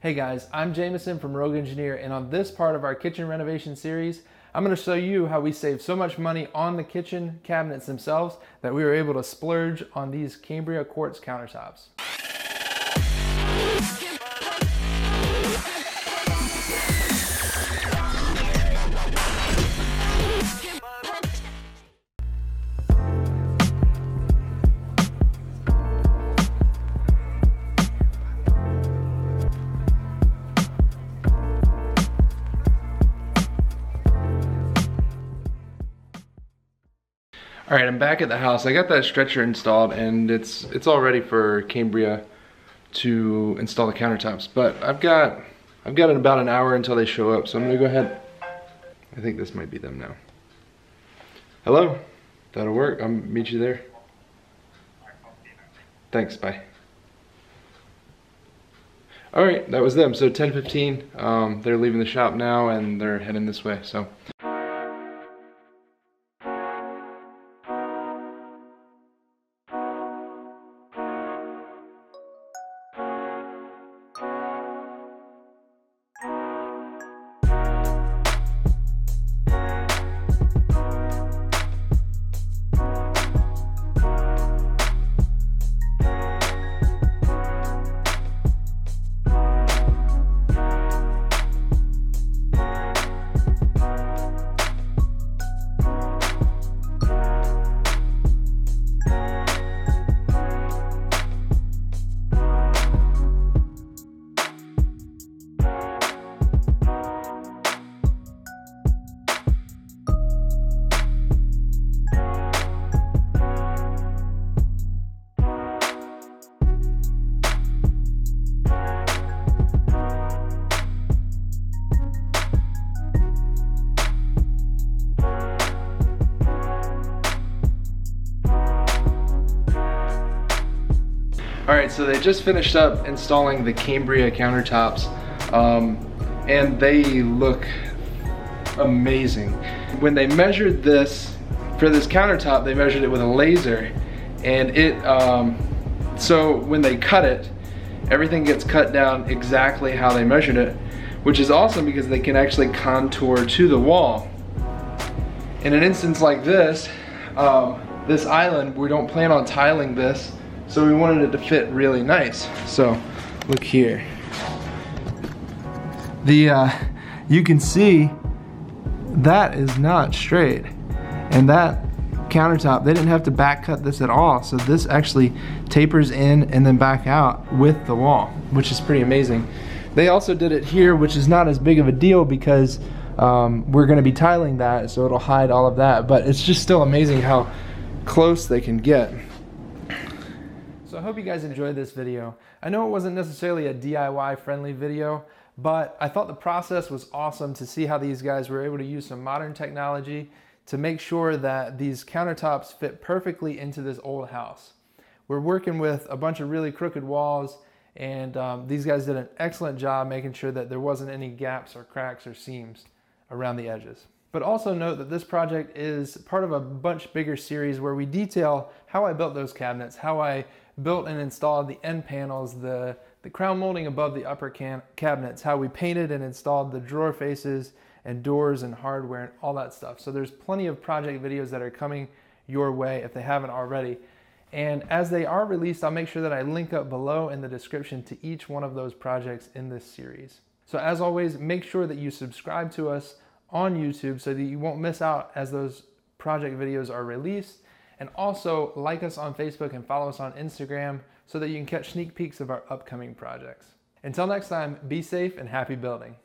Hey guys, I'm Jameson from Rogue Engineer, and on this part of our kitchen renovation series, I'm going to show you how we save so much money on the kitchen cabinets themselves that we were able to splurge on these Cambria quartz countertops. All right, I'm back at the house. I got that stretcher installed and it's all ready for Cambria to install the countertops. But I've got about an hour until they show up, so I'm gonna go ahead. I think this might be them now. Hello, that'll work. I'll meet you there. Thanks, bye. All right, that was them. So 10:15. They're leaving the shop now and they're heading this way. So. Alright, so they just finished up installing the Cambria countertops, and they look amazing. When they measured this, for this countertop, they measured it with a laser, and so when they cut it, everything gets cut down exactly how they measured it, which is awesome because they can actually contour to the wall. In an instance like this, this island, we don't plan on tiling this, so we wanted it to fit really nice. So look here. You can see that is not straight. And that countertop, they didn't have to back cut this at all. So this actually tapers in and then back out with the wall, which is pretty amazing. They also did it here, which is not as big of a deal because we're gonna be tiling that, so it'll hide all of that. But it's just still amazing how close they can get. So I hope you guys enjoyed this video. I know it wasn't necessarily a DIY friendly video, but I thought the process was awesome to see how these guys were able to use some modern technology to make sure that these countertops fit perfectly into this old house. We're working with a bunch of really crooked walls, and these guys did an excellent job making sure that there wasn't any gaps or cracks or seams around the edges. But also note that this project is part of a much bigger series where we detail how I built those cabinets, how I built and installed the end panels, the crown molding above the upper cabinets, how we painted and installed the drawer faces and doors and hardware and all that stuff. So there's plenty of project videos that are coming your way if they haven't already. And as they are released, I'll make sure that I link up below in the description to each one of those projects in this series. So as always, make sure that you subscribe to us on YouTube so that you won't miss out as those project videos are released. And also like us on Facebook and follow us on Instagram so that you can catch sneak peeks of our upcoming projects. Until next time, be safe and happy building.